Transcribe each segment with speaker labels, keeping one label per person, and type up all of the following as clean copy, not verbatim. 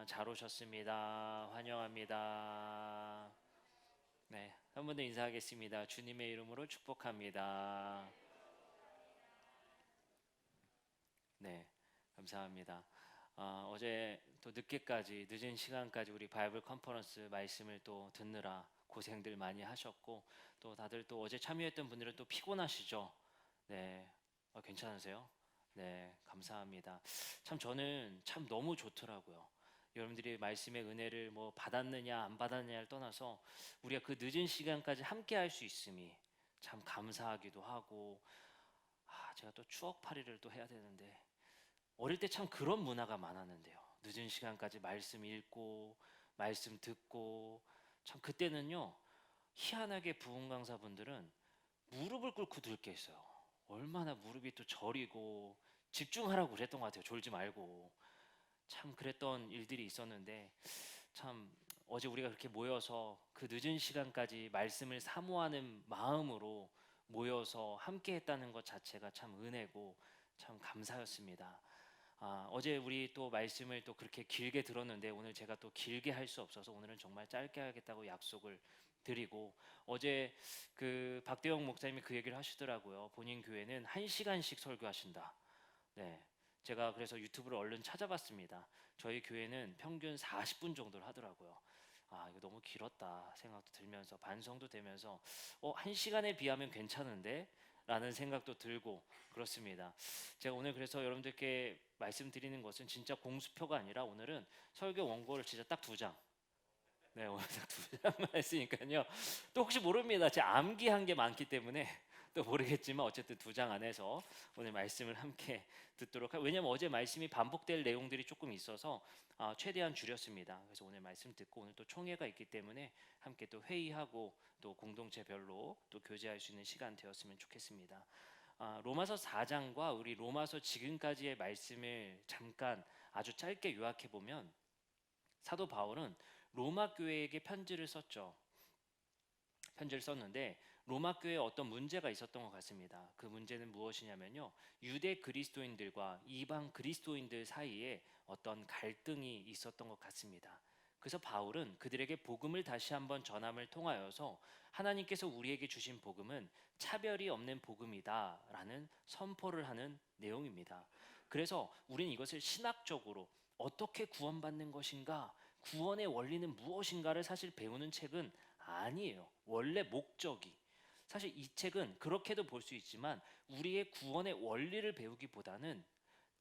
Speaker 1: 잘 오셨습니다. 환영합니다. 네, 한 번 더 인사하겠습니다. 주님의 이름으로 축복합니다. 네, 감사합니다. 어제 또 늦은 시간까지 우리 바이블 컨퍼런스 말씀을 또 듣느라 고생들 많이 하셨고, 또 다들 또 어제 참여했던 분들은 또 피곤하시죠? 네, 괜찮으세요? 네, 감사합니다. 참 저는 참 너무 좋더라고요. 여러분들이 말씀의 은혜를 뭐 받았느냐 안 받았느냐를 떠나서 우리가 그 늦은 시간까지 함께 할 수 있음이 참 감사하기도 하고, 제가 또 추억팔이를 또 해야 되는데 어릴 때 참 그런 문화가 많았는데요. 늦은 시간까지 말씀 읽고 말씀 듣고, 참 그때는요, 희한하게 부흥 강사분들은 무릎을 꿇고 들게 했어요. 얼마나 무릎이 또 저리고 집중하라고 그랬던 것 같아요. 졸지 말고. 참 그랬던 일들이 있었는데, 참 어제 우리가 그렇게 모여서 그 늦은 시간까지 말씀을 사모하는 마음으로 모여서 함께 했다는 것 자체가 참 은혜고 참 감사였습니다. 어제 우리 또 말씀을 또 그렇게 길게 들었는데 오늘 제가 또 길게 할 수 없어서 오늘은 정말 짧게 하겠다고 약속을 드리고, 어제 그 박대영 목사님이 그 얘기를 하시더라고요. 본인 교회는 1시간씩 설교하신다. 네. 제가 그래서 유튜브를 얼른 찾아봤습니다. 저희 교회는 평균 40분 정도를 하더라고요. 이거 너무 길었다 생각도 들면서 반성도 되면서 1시간에 비하면 괜찮은데? 라는 생각도 들고 그렇습니다. 제가 오늘 그래서 여러분들께 말씀드리는 것은 진짜 공수표가 아니라 오늘은 설교 원고를 진짜 딱 2장. 네, 오늘 딱 2장만 했으니까요. 또 혹시 모릅니다. 제가 암기한 게 많기 때문에 또 모르겠지만 어쨌든 2장 안에서 오늘 말씀을 함께 듣도록 왜냐면 어제 말씀이 반복될 내용들이 조금 있어서 최대한 줄였습니다. 그래서 오늘 말씀 듣고 오늘 또 총회가 있기 때문에 함께 또 회의하고 또 공동체별로 또 교제할 수 있는 시간 되었으면 좋겠습니다. 로마서 4장과 우리 로마서 지금까지의 말씀을 잠깐 아주 짧게 요약해 보면, 사도 바울은 로마 교회에게 편지를 썼는데 로마 교회에 어떤 문제가 있었던 것 같습니다. 그 문제는 무엇이냐면요, 유대 그리스도인들과 이방 그리스도인들 사이에 어떤 갈등이 있었던 것 같습니다. 그래서 바울은 그들에게 복음을 다시 한번 전함을 통하여서 하나님께서 우리에게 주신 복음은 차별이 없는 복음이다라는 선포를 하는 내용입니다. 그래서 우리는 이것을 신학적으로 어떻게 구원받는 것인가, 구원의 원리는 무엇인가를 사실 배우는 책은 아니에요. 원래 목적이, 사실 이 책은 그렇게도 볼 수 있지만 우리의 구원의 원리를 배우기보다는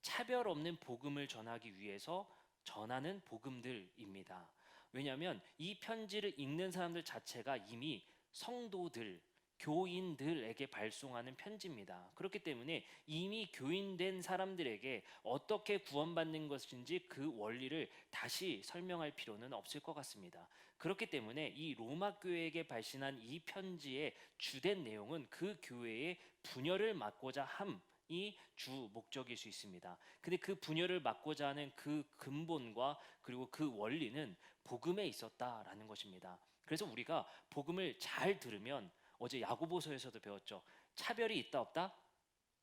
Speaker 1: 차별 없는 복음을 전하기 위해서 전하는 복음들입니다. 왜냐하면 이 편지를 읽는 사람들 자체가 이미 성도들, 교인들에게 발송하는 편지입니다. 그렇기 때문에 이미 교인된 사람들에게 어떻게 구원받는 것인지 그 원리를 다시 설명할 필요는 없을 것 같습니다. 그렇기 때문에 이 로마 교회에게 발신한 이 편지의 주된 내용은 그 교회의 분열을 막고자 함이 주 목적일 수 있습니다. 근데 그 분열을 막고자 하는 그 근본과 그리고 그 원리는 복음에 있었다라는 것입니다. 그래서 우리가 복음을 잘 들으면, 어제 야고보서에서도 배웠죠. 차별이 있다 없다?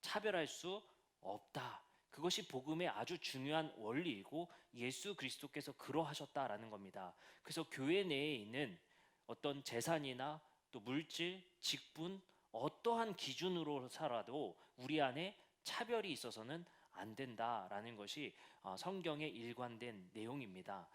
Speaker 1: 차별할 수 없다. 그것이 복음의 아주 중요한 원리이고 예수 그리스도께서 그러하셨다라는 겁니다. 그래서 교회 내에 있는 어떤 재산이나 또 물질, 직분, 어떠한 기준으로 살아도 우리 안에 차별이 있어서는 안 된다라는 것이 성경의 일관된 내용입니다.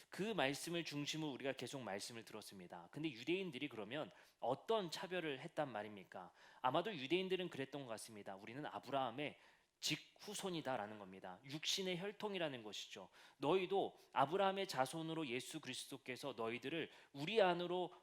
Speaker 1: 그 말씀을 중심으로 우리가 계속 말씀을 들었습니다. 근데 유대인들이 그러면 어떤 차별을 했단 말입니까? 아마도 유대인들은 그랬던 것 같습니다. 우리는 아브라함의 직후손이다라는 겁니다. 육신의 혈통이라는 것이죠. 너희도 아브라함의 자손으로 예수 그리스도께서 너희들을 우리 안으로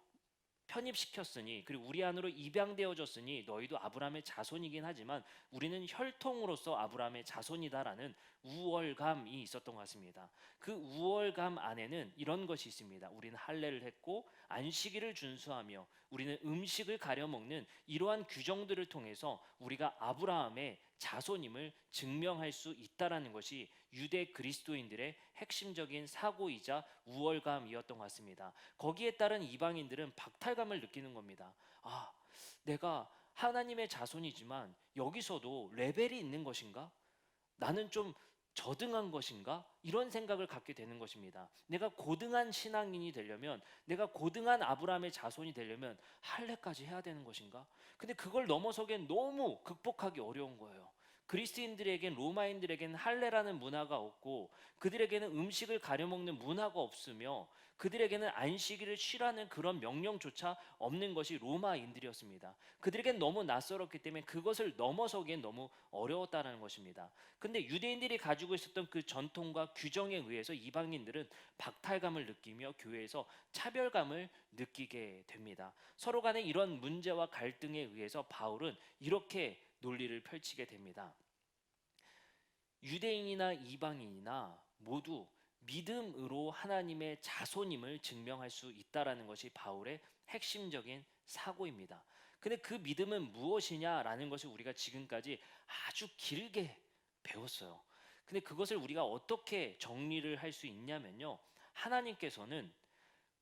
Speaker 1: 편입시켰으니, 그리고 우리 안으로 입양되어졌으니 너희도 아브라함의 자손이긴 하지만 우리는 혈통으로서 아브라함의 자손이다라는 우월감이 있었던 것 같습니다. 그 우월감 안에는 이런 것이 있습니다. 우리는 할례를 했고 안식일을 준수하며 우리는 음식을 가려 먹는 이러한 규정들을 통해서 우리가 아브라함의 자손임을 증명할 수 있다라는 것이 유대 그리스도인들의 핵심적인 사고이자 우월감이었던 것 같습니다. 거기에 따른 이방인들은 박탈감을 느끼는 겁니다. 내가 하나님의 자손이지만 여기서도 레벨이 있는 것인가? 나는 좀 저등한 것인가? 이런 생각을 갖게 되는 것입니다. 내가 고등한 신앙인이 되려면, 내가 고등한 아브라함의 자손이 되려면 할례까지 해야 되는 것인가? 근데 그걸 넘어서기엔 너무 극복하기 어려운 거예요. 그리스인들에겐, 로마인들에겐 할례라는 문화가 없고, 그들에게는 음식을 가려먹는 문화가 없으며, 그들에게는 안식일을 쉬라는 그런 명령조차 없는 것이 로마인들이었습니다. 그들에겐 너무 낯설었기 때문에 그것을 넘어서기엔 너무 어려웠다는 것입니다. 근데 유대인들이 가지고 있었던 그 전통과 규정에 의해서 이방인들은 박탈감을 느끼며 교회에서 차별감을 느끼게 됩니다. 서로 간에 이런 문제와 갈등에 의해서 바울은 이렇게 논리를 펼치게 됩니다. 유대인이나 이방인이나 모두 믿음으로 하나님의 자손임을 증명할 수 있다라는 것이 바울의 핵심적인 사고입니다. 근데 그 믿음은 무엇이냐라는 것을 우리가 지금까지 아주 길게 배웠어요. 근데 그것을 우리가 어떻게 정리를 할 수 있냐면요. 하나님께서는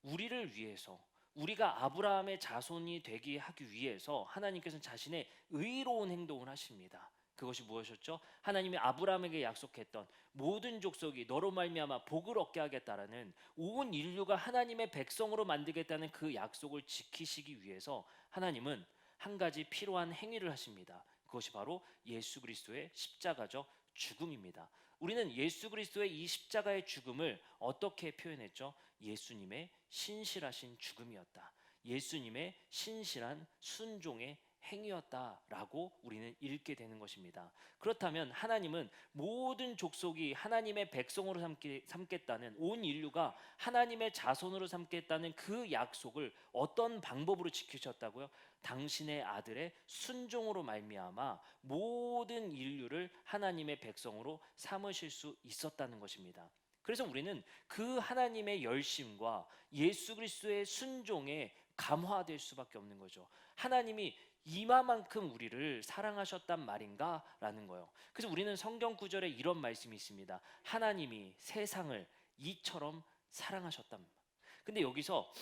Speaker 1: 우리를 위해서, 우리가 아브라함의 자손이 되게 하기 위해서 하나님께서는 자신의 의로운 행동을 하십니다. 그것이 무엇이었죠? 하나님이 아브라함에게 약속했던 모든 족속이 너로 말미암아 복을 얻게 하겠다라는, 온 인류가 하나님의 백성으로 만들겠다는 그 약속을 지키시기 위해서 하나님은 한 가지 필요한 행위를 하십니다. 그것이 바로 예수 그리스도의 십자가적 죽음입니다. 우리는 예수 그리스도의 이 십자가의 죽음을 어떻게 표현했죠? 예수님의 신실하신 죽음이었다. 예수님의 신실한 순종의 행위였다라고 우리는 읽게 되는 것입니다. 그렇다면 하나님은 모든 족속이 하나님의 백성으로 삼겠다는, 온 인류가 하나님의 자손으로 삼겠다는 그 약속을 어떤 방법으로 지키셨다고요? 당신의 아들의 순종으로 말미암아 모든 인류를 하나님의 백성으로 삼으실 수 있었다는 것입니다. 그래서 우리는 그 하나님의 열심과 예수 그리스도의 순종에 감화될 수밖에 없는 거죠. 하나님이 이마만큼 우리를 사랑하셨단 말인가? 라는 거예요. 그래서 우리는 성경 구절에 이런 말씀이 있습니다. 하나님이 세상을 이처럼 사랑하셨단 말이에요. 근데 여기서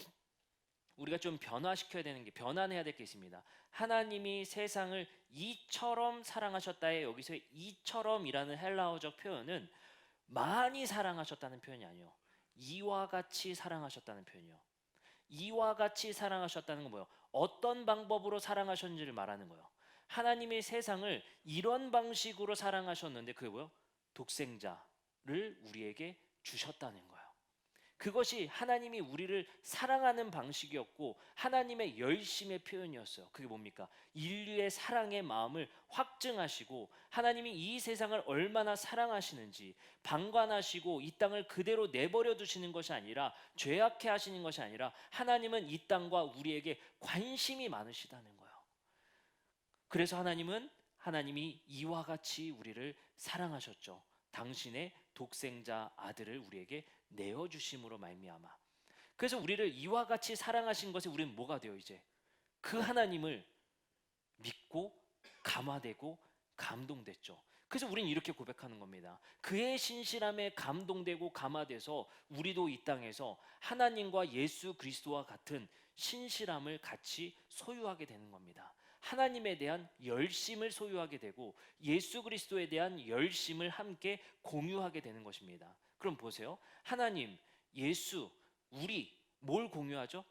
Speaker 1: 우리가 좀 변환해야 될 게 있습니다. 하나님이 세상을 이처럼 사랑하셨다에, 여기서 이처럼이라는 헬라어적 표현은 많이 사랑하셨다는 표현이 아니에요. 이와 같이 사랑하셨다는 표현이요. 이와 같이 사랑하셨다는 건 뭐예요? 어떤 방법으로 사랑하셨는지를 말하는 거예요. 하나님이 세상을 이런 방식으로 사랑하셨는데 그게 뭐예요? 독생자를 우리에게 주셨다는 거예요. 그것이 하나님이 우리를 사랑하는 방식이었고 하나님의 열심의 표현이었어요. 그게 뭡니까? 인류의 사랑의 마음을 확증하시고 하나님이 이 세상을 얼마나 사랑하시는지 방관하시고 이 땅을 그대로 내버려 두시는 것이 아니라, 죄악해 하시는 것이 아니라 하나님은 이 땅과 우리에게 관심이 많으시다는 거예요. 그래서 하나님이 이와 같이 우리를 사랑하셨죠. 당신의 독생자 아들을 우리에게 내어주심으로 말미암아. 그래서 우리를 이와 같이 사랑하신 것에 우리는 뭐가 돼요? 이제 그 하나님을 믿고 감화되고 감동됐죠. 그래서 우리는 이렇게 고백하는 겁니다. 그의 신실함에 감동되고 감화돼서 우리도 이 땅에서 하나님과 예수 그리스도와 같은 신실함을 같이 소유하게 되는 겁니다. 하나님에 대한 열심을 소유하게 되고 예수 그리스도에 대한 열심을 함께 공유하게 되는 것입니다. 그럼 보세요. 하나님, 예수, 우리 뭘 공유하죠?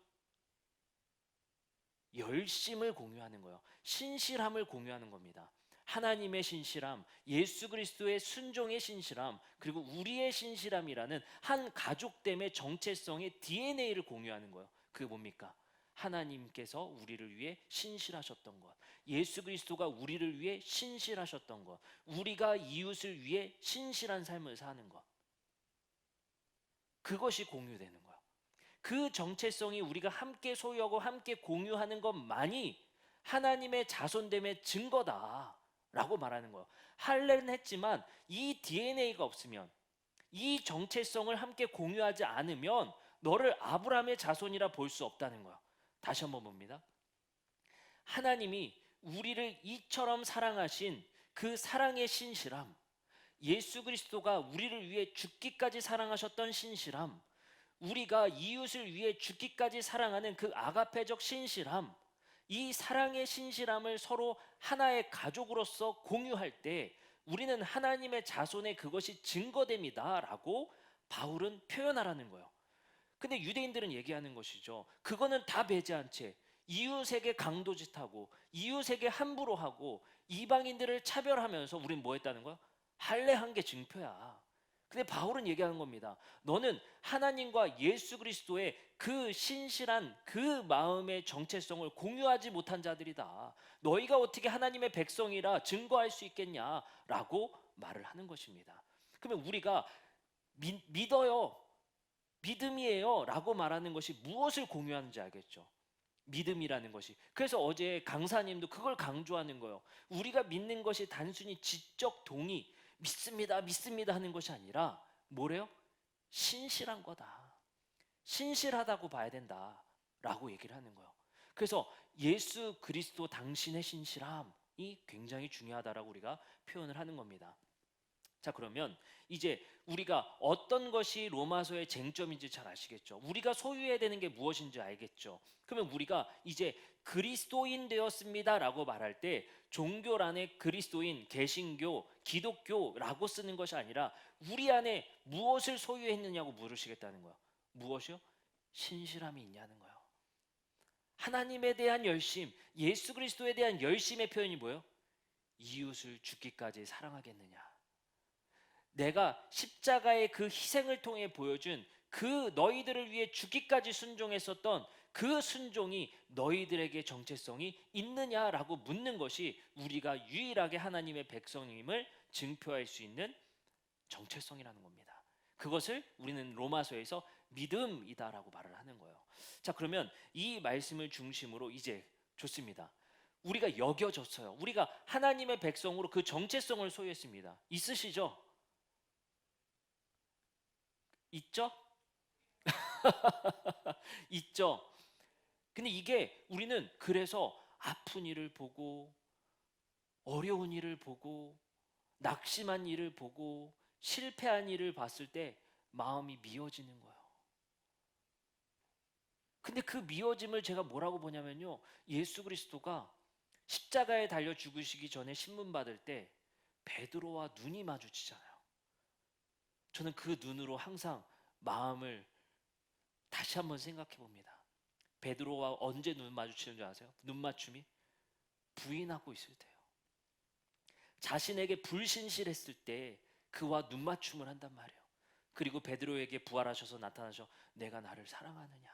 Speaker 1: 열심을 공유하는 거예요. 신실함을 공유하는 겁니다. 하나님의 신실함, 예수 그리스도의 순종의 신실함, 그리고 우리의 신실함이라는 한 가족됨의 정체성의 DNA를 공유하는 거예요. 그게 뭡니까? 하나님께서 우리를 위해 신실하셨던 것, 예수 그리스도가 우리를 위해 신실하셨던 것, 우리가 이웃을 위해 신실한 삶을 사는 것, 그것이 공유되는 거예요. 그 정체성이 우리가 함께 소유하고 함께 공유하는 것만이 하나님의 자손됨의 증거다라고 말하는 거예요. 할례는 했지만 이 DNA가 없으면, 이 정체성을 함께 공유하지 않으면 너를 아브라함의 자손이라 볼 수 없다는 거예요. 다시 한번 봅니다. 하나님이 우리를 이처럼 사랑하신 그 사랑의 신실함, 예수 그리스도가 우리를 위해 죽기까지 사랑하셨던 신실함, 우리가 이웃을 위해 죽기까지 사랑하는 그 아가페적 신실함, 이 사랑의 신실함을 서로 하나의 가족으로서 공유할 때 우리는 하나님의 자손의 그것이 증거됨이다라고 바울은 표현하라는 거예요. 근데 유대인들은 얘기하는 것이죠. 그거는 다 배제한 채 이웃에게 강도짓하고 이웃에게 함부로 하고 이방인들을 차별하면서 우린 뭐 했다는 거야? 할례한 게 증표야. 근데 바울은 얘기하는 겁니다. 너는 하나님과 예수 그리스도의 그 신실한 그 마음의 정체성을 공유하지 못한 자들이다. 너희가 어떻게 하나님의 백성이라 증거할 수 있겠냐라고 말을 하는 것입니다. 그러면 우리가 믿어요, 믿음이에요 라고 말하는 것이 무엇을 공유하는지 알겠죠? 믿음이라는 것이. 그래서 어제 강사님도 그걸 강조하는 거예요. 우리가 믿는 것이 단순히 지적 동의, 믿습니다, 믿습니다 하는 것이 아니라 뭐래요? 신실한 거다. 신실하다고 봐야 된다라고 얘기를 하는 거예요. 그래서 예수 그리스도 당신의 신실함이 굉장히 중요하다라고 우리가 표현을 하는 겁니다. 자, 그러면 이제 우리가 어떤 것이 로마서의 쟁점인지 잘 아시겠죠? 우리가 소유해야 되는 게 무엇인지 알겠죠? 그러면 우리가 이제 그리스도인 되었습니다라고 말할 때 종교란에 그리스도인, 개신교, 기독교라고 쓰는 것이 아니라 우리 안에 무엇을 소유했느냐고 물으시겠다는 거예요. 무엇이요? 신실함이 있냐는 거예요. 하나님에 대한 열심, 예수 그리스도에 대한 열심의 표현이 뭐예요? 이웃을 죽기까지 사랑하겠느냐. 내가 십자가의 그 희생을 통해 보여준 그 너희들을 위해 죽기까지 순종했었던 그 순종이 너희들에게 정체성이 있느냐라고 묻는 것이 우리가 유일하게 하나님의 백성임을 증표할 수 있는 정체성이라는 겁니다. 그것을 우리는 로마서에서 믿음이다라고 말을 하는 거예요. 자, 그러면 이 말씀을 중심으로 이제 좋습니다. 우리가 여겨졌어요. 우리가 하나님의 백성으로 그 정체성을 소유했습니다. 있으시죠? 있죠? 있죠. 근데 이게 우리는 그래서 아픈 일을 보고 어려운 일을 보고 낙심한 일을 보고 실패한 일을 봤을 때 마음이 미어지는 거예요. 근데 그 미어짐을 제가 뭐라고 보냐면요, 예수 그리스도가 십자가에 달려 죽으시기 전에 신문 받을 때 베드로와 눈이 마주치잖아요. 저는 그 눈으로 항상 마음을 다시 한번 생각해 봅니다. 베드로와 언제 눈 마주치는 줄 아세요? 눈 맞춤이 부인하고 있을 때요. 자신에게 불신실했을 때 그와 눈 맞춤을 한단 말이에요. 그리고 베드로에게 부활하셔서 나타나셔 내가 나를 사랑하느냐.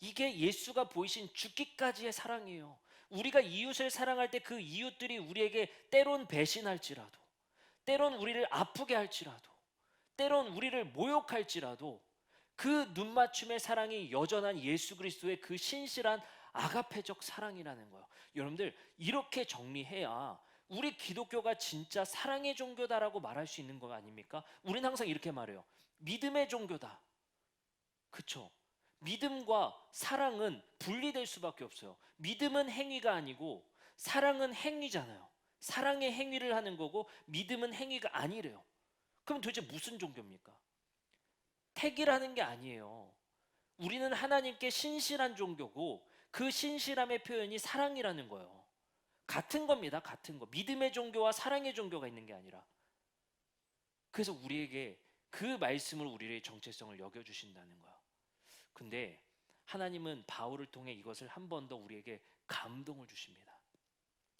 Speaker 1: 이게 예수가 보이신 죽기까지의 사랑이에요. 우리가 이웃을 사랑할 때 그 이웃들이 우리에게 때론 배신할지라도, 때론 우리를 아프게 할지라도, 때론 우리를 모욕할지라도 그 눈맞춤의 사랑이 여전한 예수 그리스도의 그 신실한 아가페적 사랑이라는 거예요. 여러분들 이렇게 정리해야 우리 기독교가 진짜 사랑의 종교다라고 말할 수 있는 거 아닙니까? 우리는 항상 이렇게 말해요. 믿음의 종교다. 그쵸? 믿음과 사랑은 분리될 수밖에 없어요. 믿음은 행위가 아니고 사랑은 행위잖아요. 사랑의 행위를 하는 거고 믿음은 행위가 아니래요. 그럼 도대체 무슨 종교입니까? 택이라는 게 아니에요. 우리는 하나님께 신실한 종교고 그 신실함의 표현이 사랑이라는 거예요. 같은 겁니다. 같은 거. 믿음의 종교와 사랑의 종교가 있는 게 아니라. 그래서 우리에게 그 말씀을 우리의 정체성을 여겨주신다는 거예요. 근데 하나님은 바울을 통해 이것을 한 번 더 우리에게 감동을 주십니다.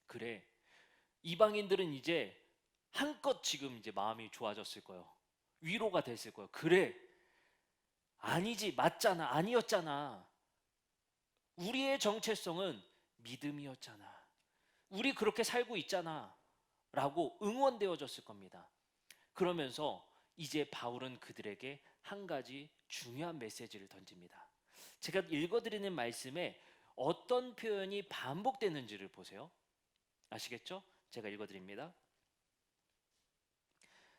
Speaker 1: 그래, 이방인들은 이제 한껏 지금 이제 마음이 좋아졌을 거예요. 위로가 됐을 거예요. 그래, 아니지, 맞잖아, 아니었잖아. 우리의 정체성은 믿음이었잖아. 우리 그렇게 살고 있잖아. 라고 응원되어졌을 겁니다. 그러면서 이제 바울은 그들에게 한 가지 중요한 메시지를 던집니다. 제가 읽어드리는 말씀에 어떤 표현이 반복되는지를 보세요. 아시겠죠? 제가 읽어드립니다.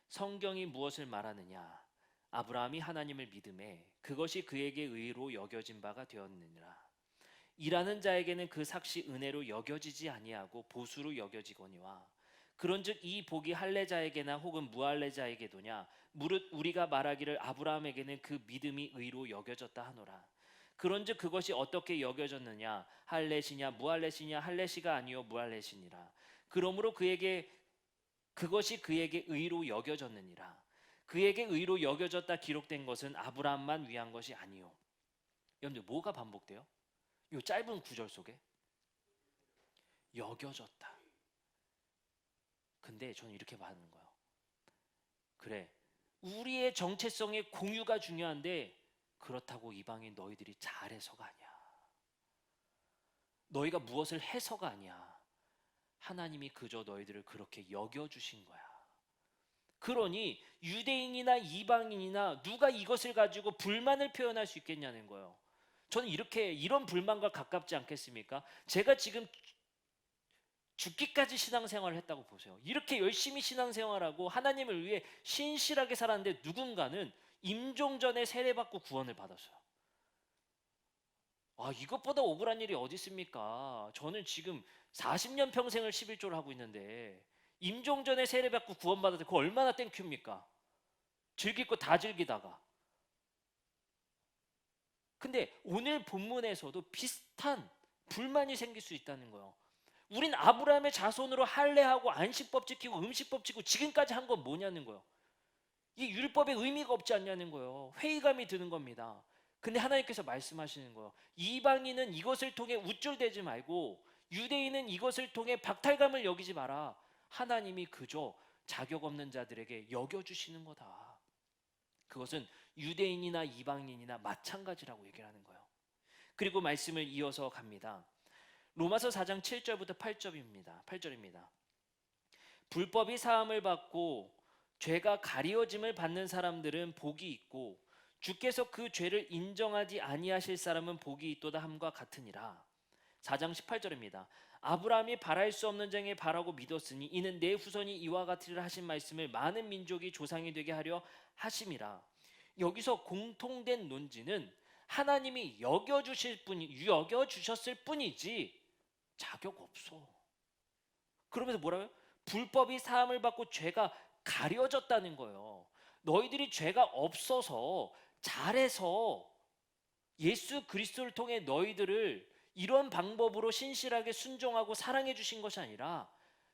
Speaker 1: 성경이 무엇을 말하느냐? 아브라함이 하나님을 믿음에 그것이 그에게 의로 여겨진 바가 되었느니라. 일하는 자에게는 그 삭시 은혜로 여겨지지 아니하고 보수로 여겨지거니와 그런즉 이 복이 할례자에게나 혹은 무할례자에게도냐 무릇 우리가 말하기를 아브라함에게는 그 믿음이 의로 여겨졌다 하노라. 그런즉 그것이 어떻게 여겨졌느냐 할례시냐 무할례시냐 할례시가 아니요 무할례시니라. 그러므로 그에게 그것이 그에게 의로 여겨졌느니라. 그에게 의로 여겨졌다 기록된 것은 아브라함만 위한 것이 아니요. 여러분들 뭐가 반복돼요? 이 짧은 구절 속에 여겨졌다. 근데 저는 이렇게 말하는 거예요. 그래, 우리의 정체성의 공유가 중요한데 그렇다고 이방인 너희들이 잘해서가 아니야. 너희가 무엇을 해서가 아니야. 하나님이 그저 너희들을 그렇게 여겨주신 거야. 그러니 유대인이나 이방인이나 누가 이것을 가지고 불만을 표현할 수 있겠냐는 거예요. 저는 이런 불만과 가깝지 않겠습니까? 제가 지금 죽기까지 신앙생활을 했다고 보세요. 이렇게 열심히 신앙생활하고 하나님을 위해 신실하게 살았는데 누군가는 임종전에 세례받고 구원을 받았어요. 이것보다 억울한 일이 어디 있습니까? 저는 지금 40년 평생을 11조를 하고 있는데 임종전에 세례받고 구원받았는데 그거 얼마나 땡큐입니까? 즐길 거 다 즐기다가. 근데 오늘 본문에서도 비슷한 불만이 생길 수 있다는 거예요. 우린 아브라함의 자손으로 할례하고 안식법 지키고 음식법 지키고 지금까지 한 건 뭐냐는 거예요. 이 율법에 의미가 없지 않냐는 거예요. 회의감이 드는 겁니다. 근데 하나님께서 말씀하시는 거예요. 이방인은 이것을 통해 우쭐대지 말고 유대인은 이것을 통해 박탈감을 여기지 마라. 하나님이 그저 자격 없는 자들에게 여겨주시는 거다. 그것은 유대인이나 이방인이나 마찬가지라고 얘기를 하는 거예요. 그리고 말씀을 이어서 갑니다. 로마서 4장 7절부터 8절입니다. 불법이 사함을 받고 죄가 가리워짐을 받는 사람들은 복이 있고 주께서 그 죄를 인정하지 아니하실 사람은 복이 있도다 함과 같으니라. 4장 18절입니다. 아브라함이 바랄 수 없는 장에 바라고 믿었으니 이는 내 후손이 이와 같으리라 하신 말씀을 많은 민족이 조상이 되게 하려 하심이라. 여기서 공통된 논지는 하나님이 여겨주셨을 뿐이지 자격 없어. 그러면서 뭐라고요? 불법이 사함을 받고 죄가 가려졌다는 거예요. 너희들이 죄가 없어서 잘해서 예수 그리스도를 통해 너희들을 이런 방법으로 신실하게 순종하고 사랑해 주신 것이 아니라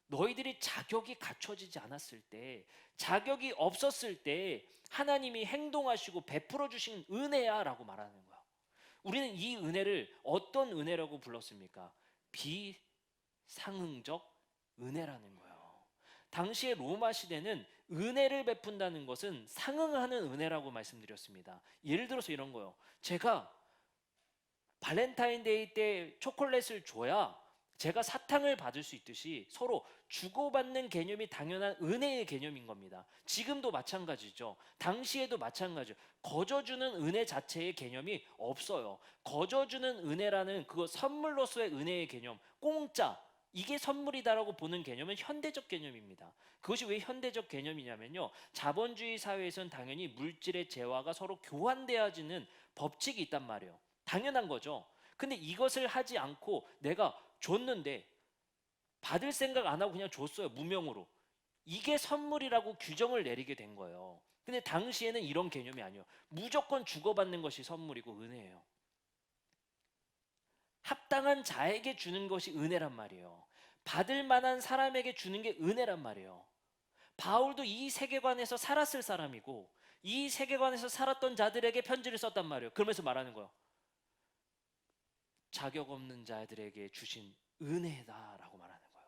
Speaker 1: 너희들이 자격이 갖춰지지 않았을 때, 자격이 없었을 때 하나님이 행동하시고 베풀어 주신 은혜야 라고 말하는 거예요. 우리는 이 은혜를 어떤 은혜라고 불렀습니까? 비상응적 은혜라는 거예요. 당시의 로마 시대는 은혜를 베푼다는 것은 상응하는 은혜라고 말씀드렸습니다. 예를 들어서 이런 거예요. 제가 발렌타인데이 때 초콜릿을 줘야 제가 사탕을 받을 수 있듯이 서로 주고받는 개념이 당연한 은혜의 개념인 겁니다. 지금도 마찬가지죠. 당시에도 마찬가지죠. 거저주는 은혜 자체의 개념이 없어요. 거저주는 은혜라는 그거 선물로서의 은혜의 개념, 공짜, 이게 선물이다라고 보는 개념은 현대적 개념입니다. 그것이 왜 현대적 개념이냐면요, 자본주의 사회에서는 당연히 물질의 재화가 서로 교환되어지는 법칙이 있단 말이에요. 당연한 거죠. 근데 이것을 하지 않고 내가 줬는데 받을 생각 안 하고 그냥 줬어요. 무명으로. 이게 선물이라고 규정을 내리게 된 거예요. 근데 당시에는 이런 개념이 아니에요. 무조건 주고받는 것이 선물이고 은혜예요. 합당한 자에게 주는 것이 은혜란 말이에요. 받을 만한 사람에게 주는 게 은혜란 말이에요. 바울도 이 세계관에서 살았을 사람이고 이 세계관에서 살았던 자들에게 편지를 썼단 말이에요. 그러면서 말하는 거예요. 자격 없는 자들에게 주신 은혜다라고 말하는 거예요.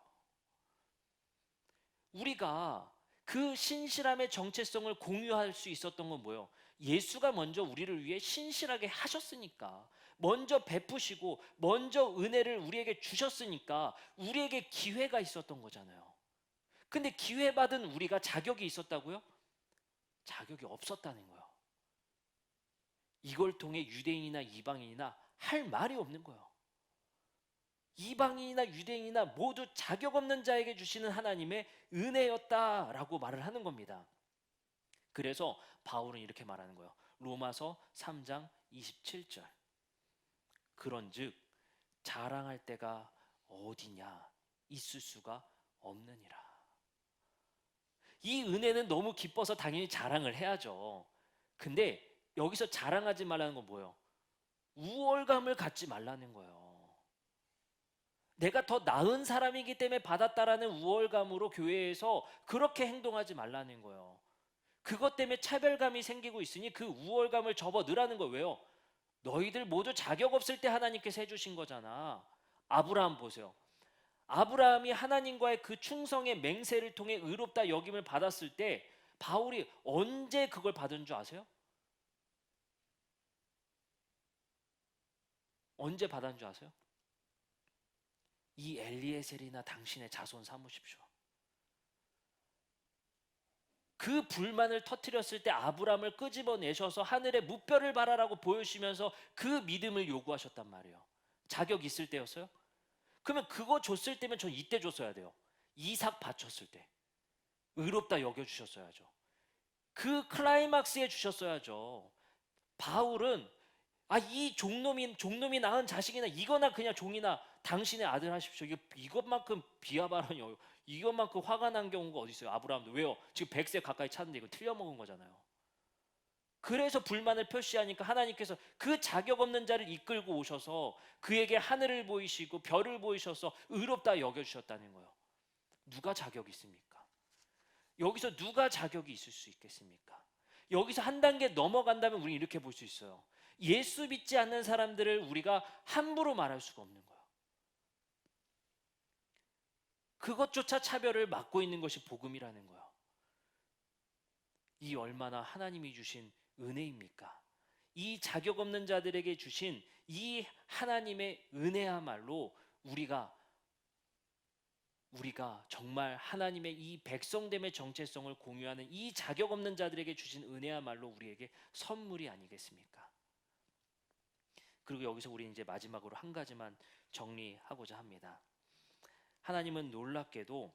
Speaker 1: 우리가 그 신실함의 정체성을 공유할 수 있었던 건 뭐예요? 예수가 먼저 우리를 위해 신실하게 하셨으니까, 먼저 베푸시고 먼저 은혜를 우리에게 주셨으니까 우리에게 기회가 있었던 거잖아요. 근데 기회 받은 우리가 자격이 있었다고요? 자격이 없었다는 거예요. 이걸 통해 유대인이나 이방인이나 할 말이 없는 거예요. 이방인이나 유대인이나 모두 자격 없는 자에게 주시는 하나님의 은혜였다라고 말을 하는 겁니다. 그래서 바울은 이렇게 말하는 거예요. 로마서 3장 27절. 그런즉 자랑할 때가 어디냐, 있을 수가 없느니라. 이 은혜는 너무 기뻐서 당연히 자랑을 해야죠. 근데 여기서 자랑하지 말라는 건 뭐예요? 우월감을 갖지 말라는 거예요. 내가 더 나은 사람이기 때문에 받았다라는 우월감으로 교회에서 그렇게 행동하지 말라는 거예요. 그것 때문에 차별감이 생기고 있으니 그 우월감을 접어넣으라는 거예요. 왜요? 너희들 모두 자격 없을 때 하나님께서 해주신 거잖아. 아브라함 보세요. 아브라함이 하나님과의 그 충성의 맹세를 통해 의롭다 여김을 받았을 때 바울이 언제 그걸 받은 줄 아세요? 언제 받은 줄 아세요? 이 엘리에셀이나 당신의 자손 삼으십시오. 그 불만을 터뜨렸을 때 아브라함을 끄집어내셔서 하늘의 무뼈를 바라라고 보여주시면서 그 믿음을 요구하셨단 말이에요. 자격 있을 때였어요? 그러면 그거 줬을 때면 전 이때 줬어야 돼요. 이삭 바쳤을 때 의롭다 여겨주셨어야죠. 그 클라이막스에 주셨어야죠. 바울은 이 종놈이 낳은 자식이나 이거나 그냥 종이나 당신의 아들 하십시오. 이것만큼 비하 발언이 이것만큼 화가 난 경우가 어디 있어요? 아브라함도 왜요? 지금 100세 가까이 찼는데 이거 틀려먹은 거잖아요. 그래서 불만을 표시하니까 하나님께서 그 자격 없는 자를 이끌고 오셔서 그에게 하늘을 보이시고 별을 보이셔서 의롭다 여겨주셨다는 거예요. 누가 자격이 있습니까? 여기서 누가 자격이 있을 수 있겠습니까? 여기서 한 단계 넘어간다면 우리 이렇게 볼 수 있어요. 예수 믿지 않는 사람들을 우리가 함부로 말할 수가 없는 거예요. 그것조차 차별을 막고 있는 것이 복음이라는 거예요. 이 얼마나 하나님이 주신 은혜입니까? 이 자격 없는 자들에게 주신 이 하나님의 은혜야말로 우리가 정말 하나님의 이 백성됨의 정체성을 공유하는 이 자격 없는 자들에게 주신 은혜야말로 우리에게 선물이 아니겠습니까? 그리고 여기서 우리 이제 마지막으로 한 가지만 정리하고자 합니다. 하나님은 놀랍게도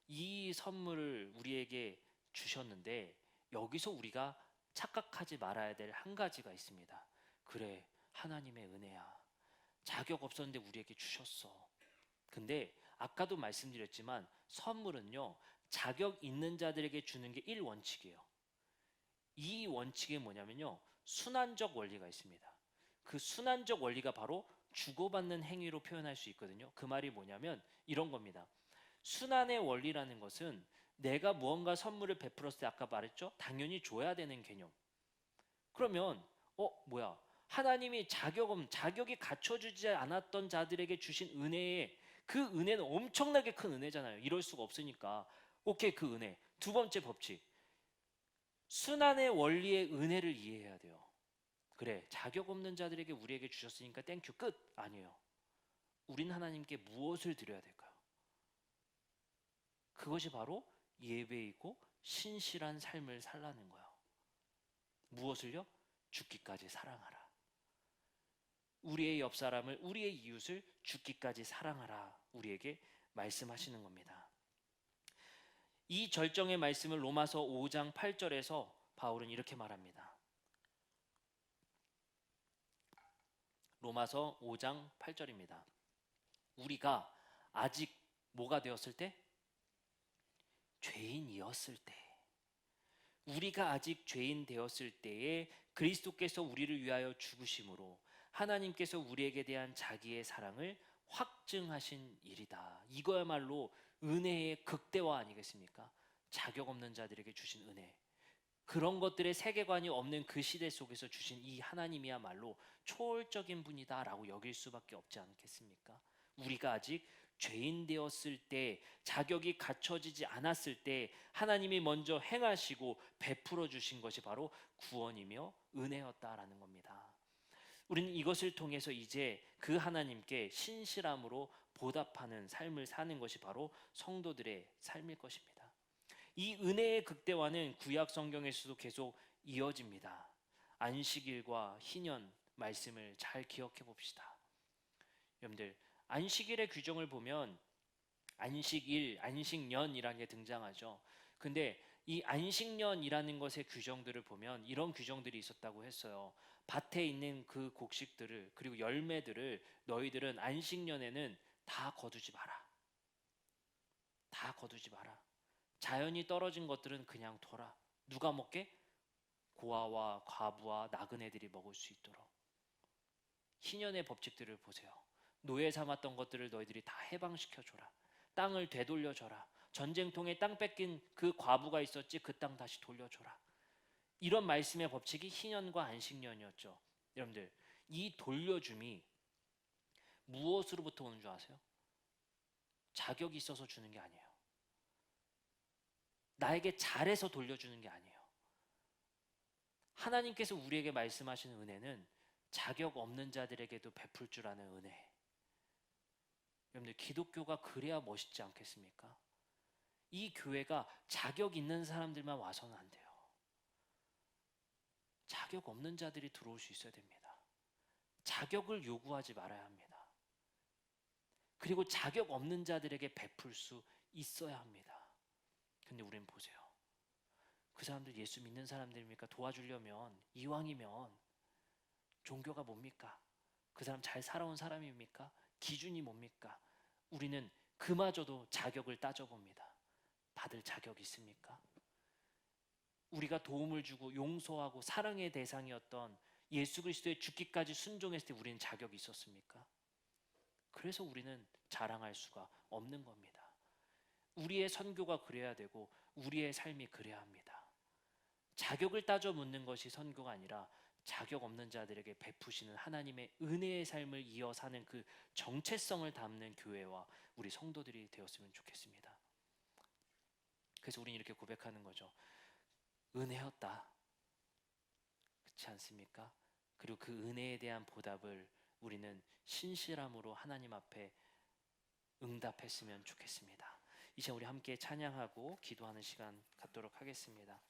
Speaker 1: 이 선물을 우리에게 주셨는데 여기서 우리가 착각하지 말아야 될 한 가지가 있습니다. 그래, 하나님의 은혜야. 자격 없었는데 우리에게 주셨어. 근데 아까도 말씀드렸지만 선물은요, 자격 있는 자들에게 주는 게 1원칙이에요. 이 원칙이 뭐냐면요, 순환적 원리가 있습니다. 그 순환적 원리가 바로 주고받는 행위로 표현할 수 있거든요. 그 말이 뭐냐면 이런 겁니다. 순환의 원리라는 것은 내가 무언가 선물을 베풀었을 때 아까 말했죠? 당연히 줘야 되는 개념. 그러면 뭐야? 하나님이 자격이 갖춰주지 않았던 자들에게 주신 은혜에 그 은혜는 엄청나게 큰 은혜잖아요. 이럴 수가 없으니까. 오케이, 그 은혜. 두 번째 법칙. 순환의 원리의 은혜를 이해해야 돼요. 그래, 자격 없는 자들에게 우리에게 주셨으니까 땡큐 끝. 아니에요. 우린 하나님께 무엇을 드려야 될까요? 그것이 바로 예배이고 신실한 삶을 살라는 거예요. 무엇을요? 죽기까지 사랑하라. 우리의 옆 사람을, 우리의 이웃을 죽기까지 사랑하라. 우리에게 말씀하시는 겁니다. 이 절정의 말씀을 로마서 5장 8절에서 바울은 이렇게 말합니다. 로마서 5장 8절입니다. 우리가 아직 뭐가 되었을 때? 죄인이었을 때. 우리가 아직 죄인 되었을 때에 그리스도께서 우리를 위하여 죽으심으로 하나님께서 우리에게 대한 자기의 사랑을 확증하신 일이다. 이거야말로 은혜의 극대화 아니겠습니까? 자격 없는 자들에게 주신 은혜. 그런 것들의 세계관이 없는 그 시대 속에서 주신 이 하나님이야말로 초월적인 분이다라고 여길 수밖에 없지 않겠습니까? 우리가 아직 죄인 되었을 때, 자격이 갖춰지지 않았을 때 하나님이 먼저 행하시고 베풀어 주신 것이 바로 구원이며 은혜였다라는 겁니다. 우리는 이것을 통해서 이제 그 하나님께 신실함으로 보답하는 삶을 사는 것이 바로 성도들의 삶일 것입니다. 이 은혜의 극대화는 구약 성경에서도 계속 이어집니다. 안식일과 희년 말씀을 잘 기억해 봅시다. 여러분들, 안식일의 규정을 보면 안식일, 안식년이라는 게 등장하죠. 근데 이 안식년이라는 것의 규정들을 보면 이런 규정들이 있었다고 했어요. 밭에 있는 그 곡식들을, 그리고 열매들을 너희들은 안식년에는 다 거두지 마라. 다 거두지 마라. 자연이 떨어진 것들은 그냥 둬라. 누가 먹게? 고아와 과부와 나그네들이 먹을 수 있도록. 희년의 법칙들을 보세요. 노예 삼았던 것들을 너희들이 다 해방시켜줘라. 땅을 되돌려줘라. 전쟁통에 땅 뺏긴 그 과부가 있었지, 그 땅 다시 돌려줘라. 이런 말씀의 법칙이 희년과 안식년이었죠. 여러분들, 이 돌려줌이 무엇으로부터 오는 줄 아세요? 자격이 있어서 주는 게 아니에요. 나에게 잘해서 돌려주는 게 아니에요. 하나님께서 우리에게 말씀하시는 은혜는 자격 없는 자들에게도 베풀 줄 아는 은혜. 여러분들, 기독교가 그래야 멋있지 않겠습니까? 이 교회가 자격 있는 사람들만 와서는 안 돼요. 자격 없는 자들이 들어올 수 있어야 됩니다. 자격을 요구하지 말아야 합니다. 그리고 자격 없는 자들에게 베풀 수 있어야 합니다. 근데 우리는 보세요. 그 사람들 예수 믿는 사람들입니까? 도와주려면, 이왕이면 종교가 뭡니까? 그 사람 잘 살아온 사람입니까? 기준이 뭡니까? 우리는 그마저도 자격을 따져봅니다. 받을 자격 있습니까? 우리가 도움을 주고 용서하고 사랑의 대상이었던 예수 그리스도의 죽기까지 순종했을 때 우리는 자격이 있었습니까? 그래서 우리는 자랑할 수가 없는 겁니다. 우리의 선교가 그래야 되고 우리의 삶이 그래야 합니다. 자격을 따져 묻는 것이 선교가 아니라 자격 없는 자들에게 베푸시는 하나님의 은혜의 삶을 이어 사는 그 정체성을 담는 교회와 우리 성도들이 되었으면 좋겠습니다. 그래서 우리는 이렇게 고백하는 거죠. 은혜였다. 그렇지 않습니까? 그리고 그 은혜에 대한 보답을 우리는 신실함으로 하나님 앞에 응답했으면 좋겠습니다. 이제 우리 함께 찬양하고 기도하는 시간 갖도록 하겠습니다.